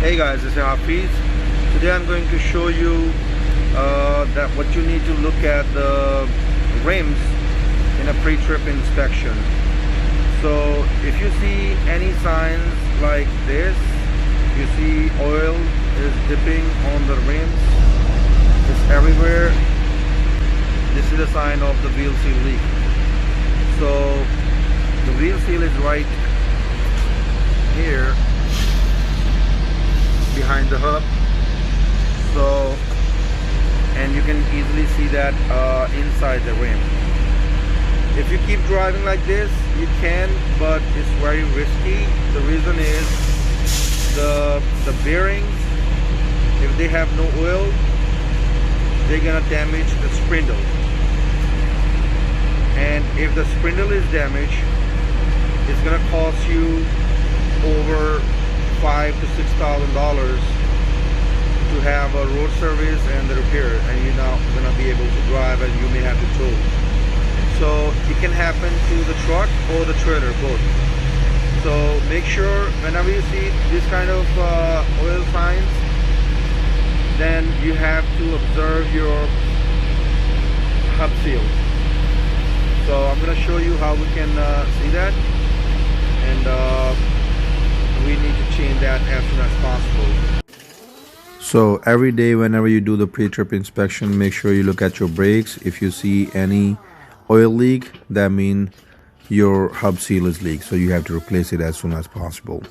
Hey guys, this is Hafiz. Today I'm going to show you that what you need to look at the rims in a pre-trip inspection. So if you see any signs like this, you see oil is dipping on the rims, it's everywhere, this is a sign of the wheel seal leak. So the wheel seal is right here behind the hub, so, and you can easily see that inside the rim. If you keep driving like this, you can, but it's very risky. The reason is the bearings, if they have no oil, they're gonna damage the spindle, and if the spindle is damaged, it's gonna cost you over $5,000 to $6,000 to have a road service and the repair, and you're not gonna be able to drive, and you may have to tow. So it can happen to the truck or the trailer, both. So make sure whenever you see this kind of oil signs, then you have to observe your hub seal. So I'm gonna show you how we can see that, and we need to change that as soon as possible. So every day whenever you do the pre-trip inspection, make sure you look at your brakes. If you see any oil leak, that means your hub seal is leaked, so you have to replace it as soon as possible.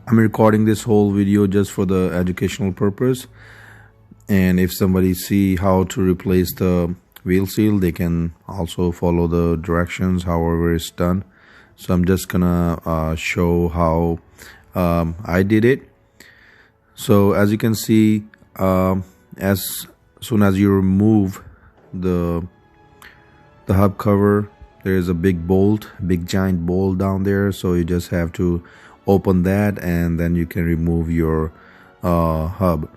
I'm recording this whole video just for the educational purpose, and if somebody see how to replace the wheel seal, they can also follow the directions however it's done. So I'm just gonna show how I did it. So as you can see, as soon as you remove the hub cover, there is a big giant bolt down there, so you just have to open that, and then you can remove your hub.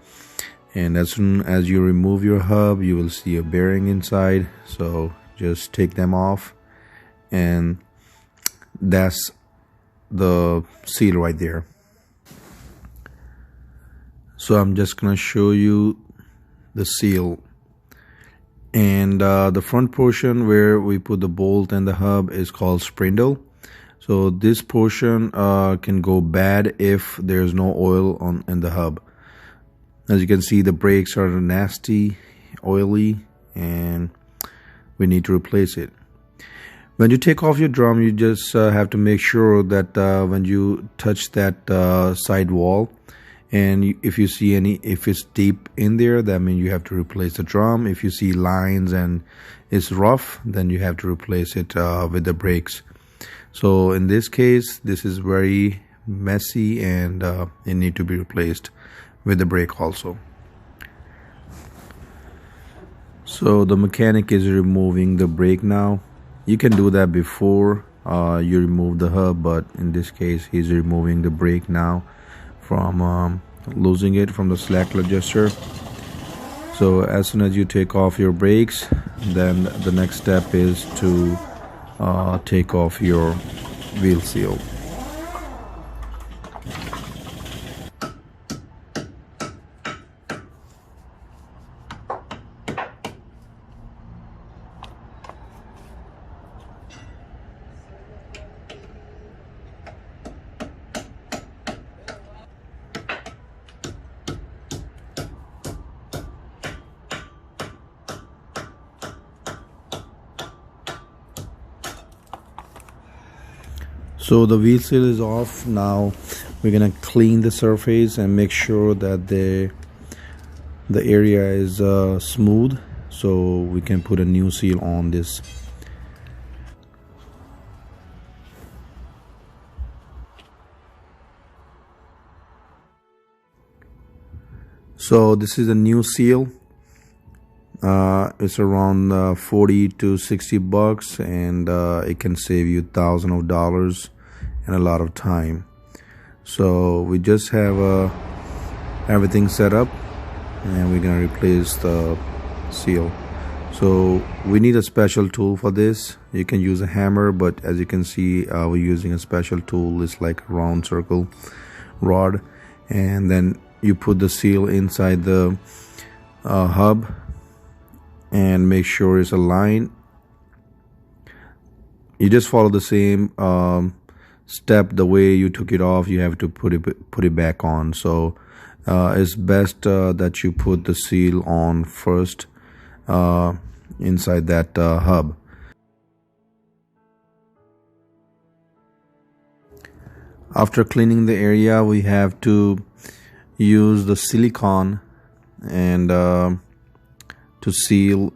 And as soon as you remove your hub, you will see a bearing inside, so just take them off, and that's the seal right there. So I'm just gonna show you the seal, and the front portion where we put the bolt and the hub is called spindle. So this portion can go bad if there's no oil in the hub. As you can see, the brakes are nasty, oily, and we need to replace it. When you take off your drum, you just have to make sure that when you touch that side wall, and if you see if it's deep in there, that means you have to replace the drum. If you see lines and it's rough, then you have to replace it with the brakes. So in this case, this is very messy, and it need to be replaced with the brake also. So the mechanic is removing the brake now. You can do that before you remove the hub, but in this case he's removing the brake now from losing it from the slack adjuster. So as soon as you take off your brakes, then the next step is to take off your wheel seal. So the wheel seal is off. Now we're gonna clean the surface and make sure that the area is smooth, so we can put a new seal on this. So this is a new seal. It's around 40 to 60 bucks, and it can save you thousands of dollars and a lot of time. So we just have everything set up, and we're gonna replace the seal. So we need a special tool for this. You can use a hammer, but as you can see, we're using a special tool. It's like a round circle rod, and then you put the seal inside the hub and make sure it's aligned. You just follow the same step. The way you took it off, you have to put it back on. So it's best that you put the seal on first inside that hub. After cleaning the area, we have to use the silicone and to seal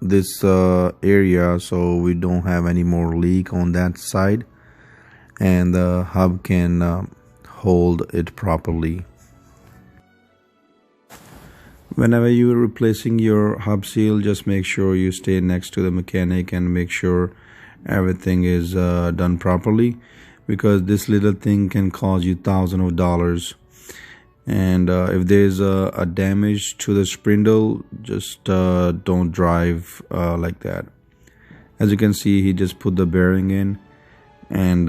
this area so we don't have any more leak on that side, and the hub can hold it properly. Whenever you are replacing your hub seal, just make sure you stay next to the mechanic and make sure everything is done properly, because this little thing can cost you thousands of dollars. And if there's a damage to the spindle, just don't drive like that. As you can see, he just put the bearing in, and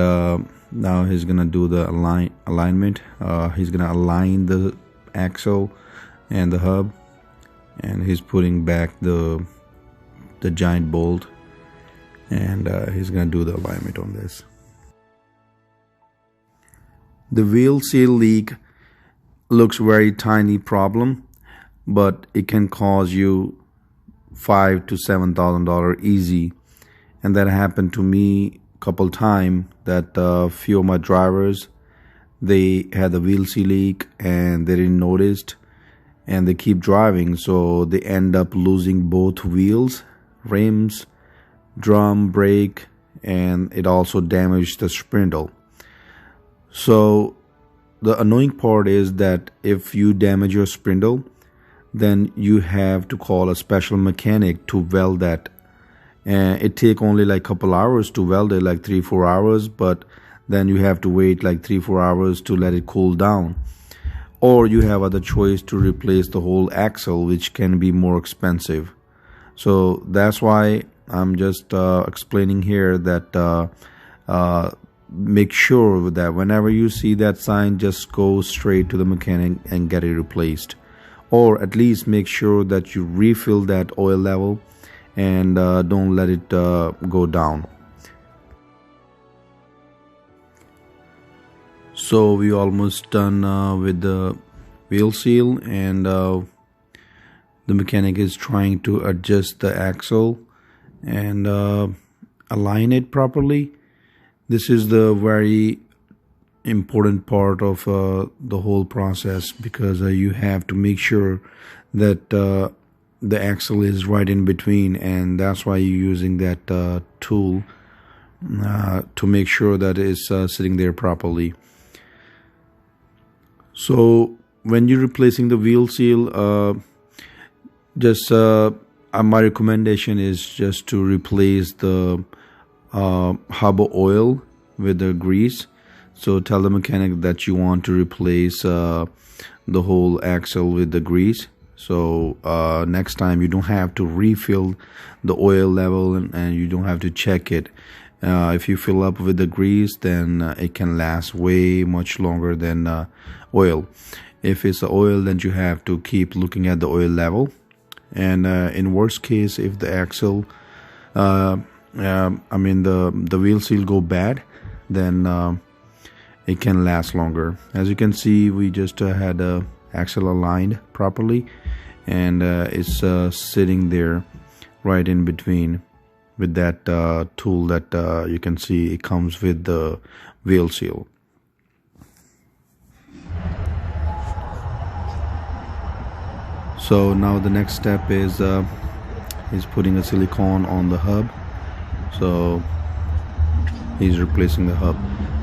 now he's gonna do the alignment. He's gonna align the axle and the hub, and he's putting back the giant bolt, and he's gonna do the alignment on this. The wheel seal leak looks very tiny problem, but it can cost you $5,000 to $7,000 easy. And that happened to me a couple times, that a few of my drivers, they had a wheel seal leak and they didn't notice, and they keep driving, so they end up losing both wheels, rims, drum, brake, and it also damaged the spindle. So the annoying part is that if you damage your spindle, then you have to call a special mechanic to weld that, and it take only like couple hours to weld it, like 3-4 hours, but then you have to wait like 3-4 hours to let it cool down. Or you have other choice to replace the whole axle, which can be more expensive. So that's why I'm just explaining here that make sure that whenever you see that sign, just go straight to the mechanic and get it replaced, or at least make sure that you refill that oil level and don't let it go down. So we almost done with the wheel seal, and the mechanic is trying to adjust the axle and align it properly. This is the very important part of the whole process, because you have to make sure that the axle is right in between, and that's why you're using that tool to make sure that it's sitting there properly. So when you're replacing the wheel seal, my recommendation is just to replace the hub oil with the grease. So tell the mechanic that you want to replace the whole axle with the grease. So next time you don't have to refill the oil level, and you don't have to check it. If you fill up with the grease, then it can last way much longer than oil. If it's the oil, then you have to keep looking at the oil level. And in worst case, if the axle the wheel seal go bad, then it can last longer. As you can see, we just had the axle aligned properly, and it's sitting there right in between with that tool that you can see it comes with the wheel seal. So now the next step is putting a silicone on the hub. So he's replacing the hub.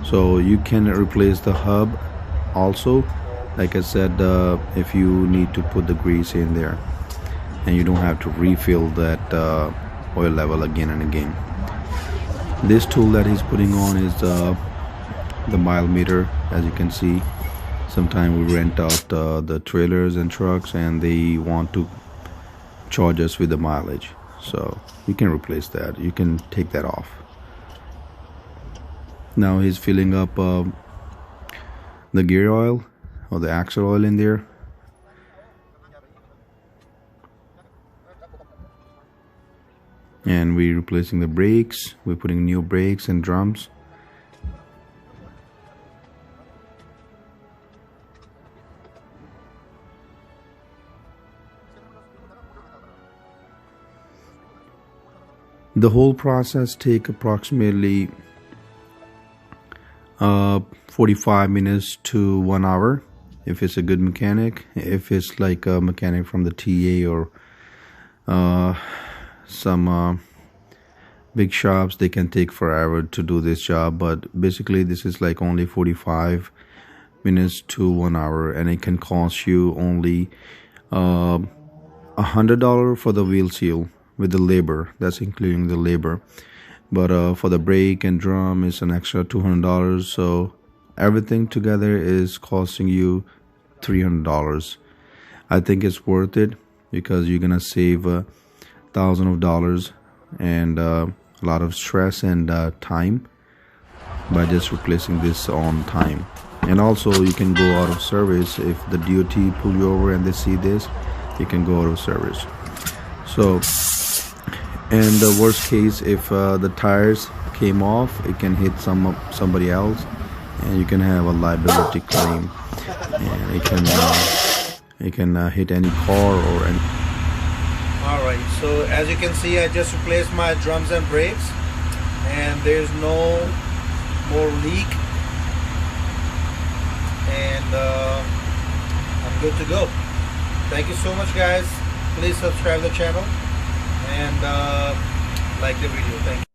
So you can replace the hub also, like I said, if you need to put the grease in there, and you don't have to refill that oil level again and again. This tool that he's putting on is the mile meter. As you can see, sometimes we rent out the trailers and trucks, and they want to charge us with the mileage. so you can replace that. You can take that off. Now he's filling up the gear oil or the axle oil in there. And we're replacing the brakes. We're putting new brakes and drums. The whole process takes approximately 45 minutes to 1 hour if it's a good mechanic. If it's like a mechanic from the TA or some big shops, they can take forever to do this job, but basically this is like only 45 minutes to 1 hour, and it can cost you only $100 for the wheel seal with the labor. That's including the labor, but for the brake and drum is an extra $200, so everything together is costing you $300. I think it's worth it because you're gonna save thousands of dollars and a lot of stress and time by just replacing this on time. And also you can go out of service if the DOT pull you over and they see this. You can go out of service. So, and the worst case, if the tires came off, it can hit somebody else, and you can have a liability claim, and it can hit any car or any. Alright, so as you can see, I just replaced my drums and brakes, and there's no more leak, and I'm good to go. Thank you so much, guys. Please subscribe to the channel and like the video. Thank you.